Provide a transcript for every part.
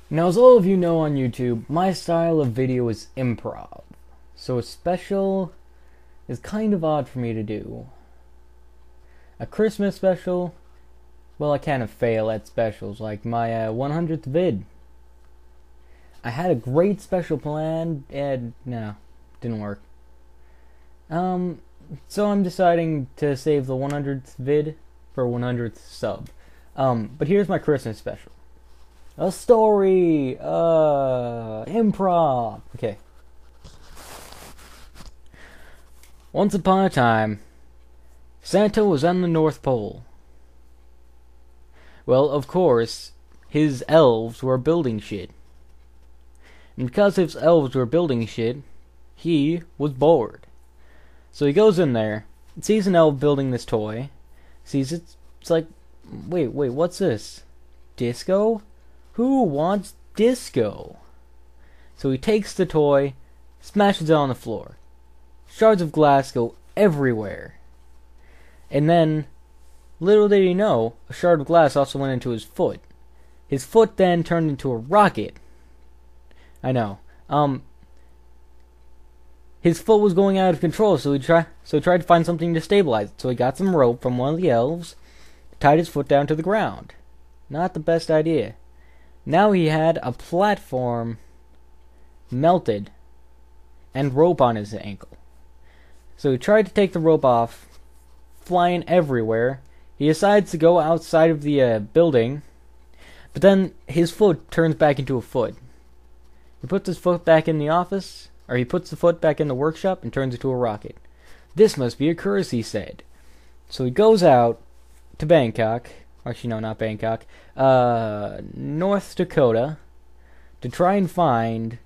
Now, as all of you know on YouTube, my style of video is improv. So a special is kind of odd for me to do. A Christmas special, well, I kind of fail at specials, like my 100th vid. I had a great special planned, and no, didn't work. So I'm deciding to save the 100th vid for 100th sub. But here's my Christmas special. A story, improv. Okay. Once upon a time, Santa was on the North Pole. Well, of course, his elves were building shit. And because his elves were building shit, he was bored. So he goes in there, sees an elf building this toy, sees it's like, wait, what's this? Disco? Who wants disco? So he takes the toy, smashes it on the floor. Shards of glass go everywhere. And then, little did he know, a shard of glass also went into his foot. His foot then turned into a rocket. I know. His foot was going out of control, so he tried to find something to stabilize it. So he got some rope from one of the elves, tied his foot down to the ground. Not the best idea. Now he had a platform melted and rope on his ankle. So he tried to take the rope off, flying everywhere. He decides to go outside of the building, but then his foot turns back into a foot. He puts his foot back in the office, or he puts the foot back in the workshop and turns into a rocket. This must be a curse, he said. So he goes out to Bangkok, actually no, not Bangkok, North Dakota, to try and find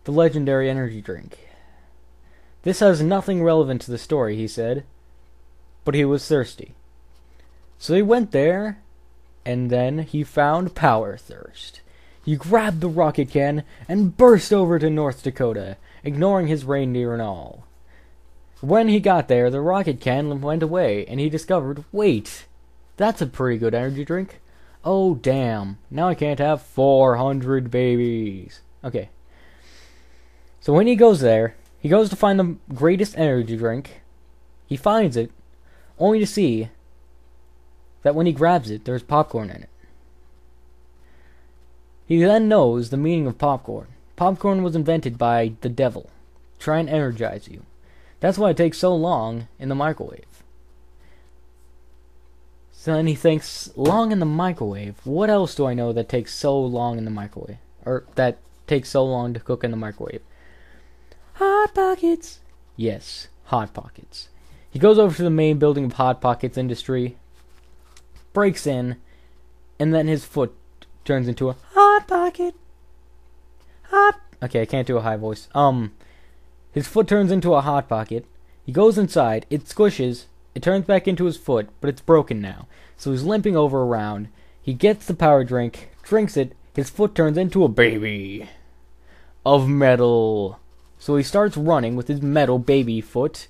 the legendary energy drink. This has nothing relevant to the story, he said, but he was thirsty. So he went there, and then he found Power Thirst. He grabbed the rocket can and burst over to North Dakota, ignoring his reindeer and all. When he got there, the rocket can went away, and he discovered, wait, that's a pretty good energy drink. Oh, damn. Now I can't have 400 babies. Okay. So when he goes there, he goes to find the greatest energy drink. He finds it, only to see that when he grabs it, there's popcorn in it. He then knows the meaning of popcorn. Popcorn was invented by the devil. Try and energize you. That's why it takes so long in the microwave. So then he thinks, long in the microwave? What else do I know that takes so long in the microwave? Or that takes so long to cook in the microwave? Hot Pockets! Yes, Hot Pockets. He goes over to the main building of Hot Pockets industry, breaks in, and then his foot turns into a Hot Pocket. Okay, I can't do a high voice. His foot turns into a Hot Pocket. He goes inside, it squishes, it turns back into his foot, but it's broken now. So he's limping over around. He gets the power drink, drinks it, his foot turns into a baby of metal. So he starts running with his metal baby foot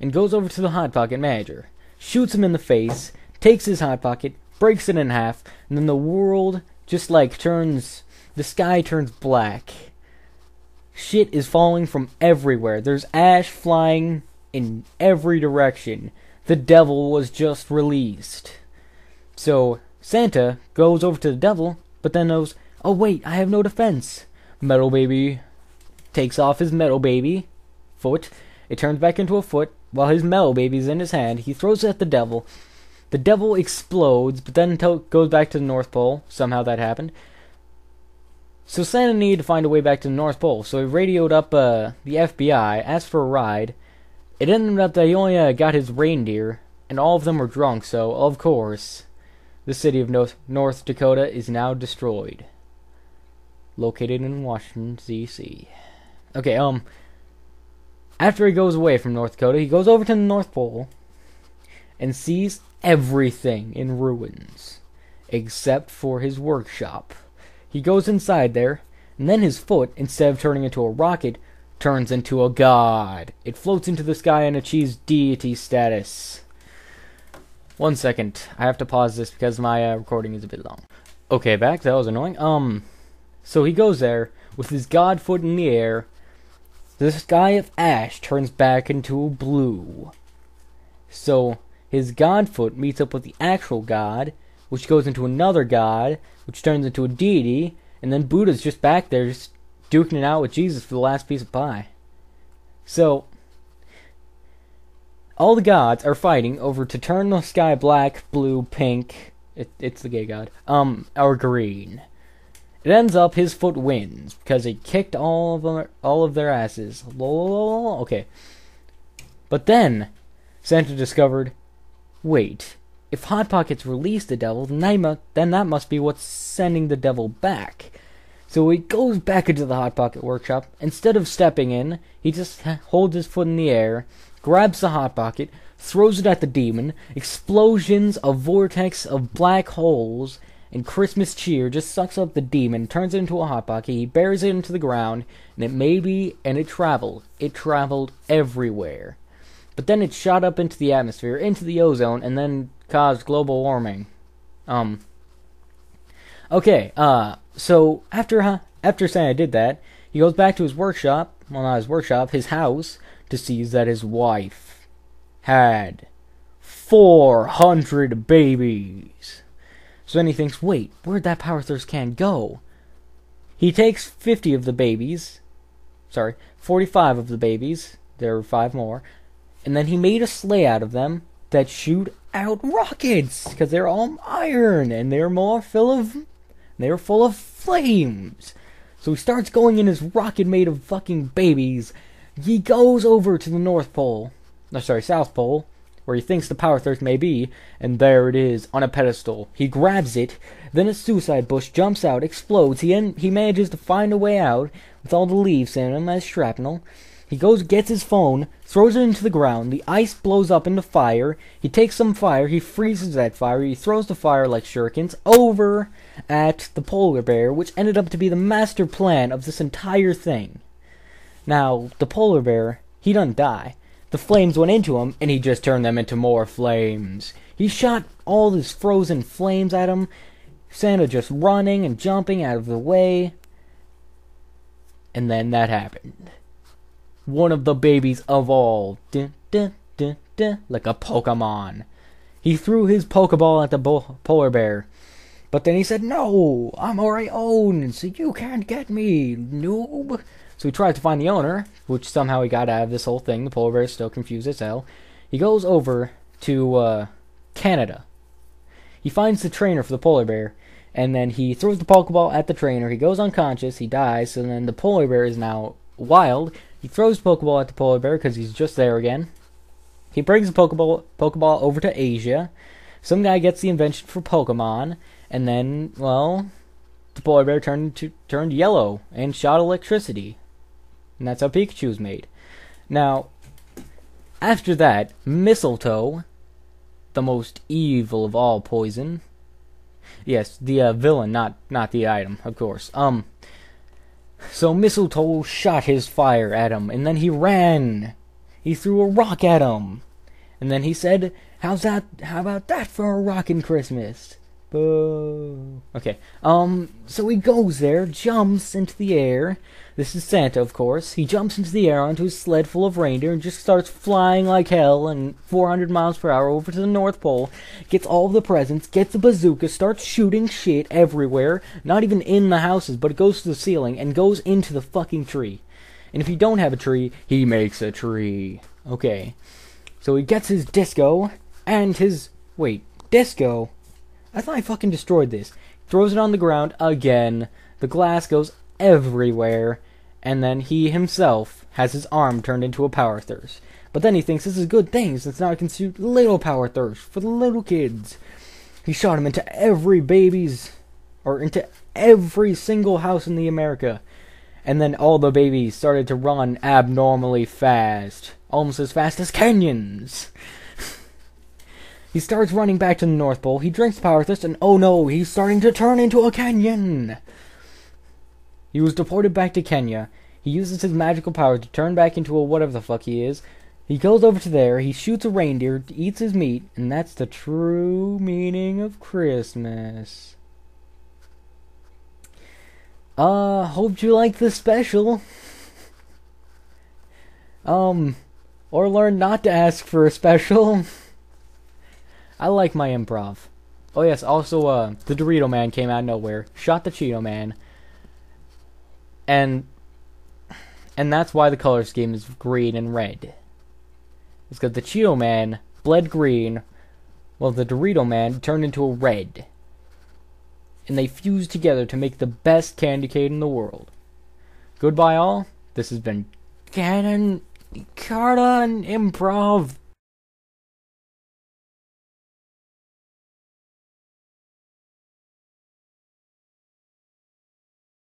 and goes over to the Hot Pocket manager, shoots him in the face, takes his Hot Pocket, breaks it in half, and then the world just like the sky turns black. Shit is falling from everywhere. There's ash flying in every direction. The devil was just released. So Santa goes over to the devil, but then knows, oh wait, I have no defense. Metal baby takes off his metal baby foot. It turns back into a foot. While his metal baby's in his hand, he throws it at the devil. The devil explodes, but then goes back to the North Pole. Somehow that happened. So Santa needed to find a way back to the North Pole, so he radioed up the FBI, asked for a ride. It ended up that he only got his reindeer, and all of them were drunk, so, of course, the city of North Dakota is now destroyed. Located in Washington, D.C. Okay, after he goes away from North Dakota, he goes over to the North Pole and sees everything in ruins, except for his workshop. He goes inside there, and then his foot, instead of turning into a rocket, turns into a god. It floats into the sky and achieves deity status. 1 second. I have to pause this because my recording is a bit long. Okay, back. That was annoying. So he goes there with his god foot in the air. The sky of ash turns back into blue. So his god foot meets up with the actual god, which goes into another god, which turns into a deity, and then Buddha's just back there just duking it out with Jesus for the last piece of pie. So all the gods are fighting over to turn the sky black, blue, pink, it's the gay god, or green. It ends up his foot wins because he kicked all of their asses. Okay. But then Santa discovered, wait, if Hot Pockets released the devil, then that must be what's sending the devil back. So he goes back into the Hot Pocket workshop. Instead of stepping in, he just holds his foot in the air, grabs the Hot Pocket, throws it at the demon, explosions, a vortex of black holes, and Christmas cheer just sucks up the demon, turns it into a Hot Pocket, he buries it into the ground, and it traveled. It traveled everywhere. But then it shot up into the atmosphere, into the ozone, and then caused global warming. Okay, so after Santa did that, he goes back to his workshop, well, not his workshop, his house, to see that his wife had 400 babies. So then he thinks, wait, where'd that Power Thirst can go? He takes 45 of the babies, there were 5 more, and then he made a sleigh out of them that shoot out rockets, because they're all iron, and they're full of flames. So he starts going in his rocket made of fucking babies. He goes over to the South Pole, where he thinks the Power Thirst may be, and there it is, on a pedestal. He grabs it, then a suicide bush jumps out, explodes, he manages to find a way out, with all the leaves in him as shrapnel. He gets his phone, throws it into the ground, the ice blows up into fire, he takes some fire, he freezes that fire, he throws the fire like shurikens over at the polar bear, which ended up to be the master plan of this entire thing. Now, the polar bear, he doesn't die. The flames went into him, and he just turned them into more flames. He shot all his frozen flames at him, Santa just running and jumping out of the way. And then that happened. One of the babies evolved, like a Pokemon. He threw his Pokeball at the polar bear. But then he said, no, I'm already owned, so you can't get me, noob. So he tries to find the owner, which somehow he got out of this whole thing. The polar bear is still confused as hell. He goes over to Canada. He finds the trainer for the polar bear, and then he throws the Pokeball at the trainer. He goes unconscious, he dies, and then the polar bear is now wild. He throws the Pokeball at the polar bear because he's just there again. He brings the Pokeball over to Asia. Some guy gets the invention for Pokemon, and then, well, the polar bear turned yellow and shot electricity. And that's how Pikachu's made. Now, after that, mistletoe, the most evil of all poison. Yes, the villain, not the item, of course. So mistletoe shot his fire at him, and then he ran. He threw a rock at him. And then he said, how about that for a rockin' Christmas? Boo. Okay, so he goes there, jumps into the air. This is Santa, of course. He jumps into the air onto his sled full of reindeer and just starts flying like hell and 400 miles per hour over to the North Pole, gets all of the presents, gets a bazooka, starts shooting shit everywhere, not even in the houses, but it goes to the ceiling and goes into the fucking tree. And if you don't have a tree, he makes a tree. Okay, so he gets his disco and his... Wait, disco? I thought I fucking destroyed this. Throws it on the ground again. The glass goes everywhere. And then he himself has his arm turned into a Power Thirst. But then he thinks this is a good thing, since now I can shoot little Power Thirst for the little kids. He shot him into into every single house in the America. And then all the babies started to run abnormally fast. Almost as fast as Kenyans. He starts running back to the North Pole. He drinks Power Thirst, and oh no, he's starting to turn into a Kenyan. He was deported back to Kenya. He uses his magical power to turn back into a whatever the fuck he is. He goes over to there. He shoots a reindeer, eats his meat, and that's the true meaning of Christmas. Hope you like this special. Or learn not to ask for a special. I like my improv. Oh yes, also, the Dorito Man came out of nowhere, shot the Cheeto Man, and that's why the color scheme is green and red. It's because the Cheeto Man bled green, while the Dorito Man turned into a red. And they fused together to make the best candy cane in the world. Goodbye all, this has been Ganon, Carta, and Improv.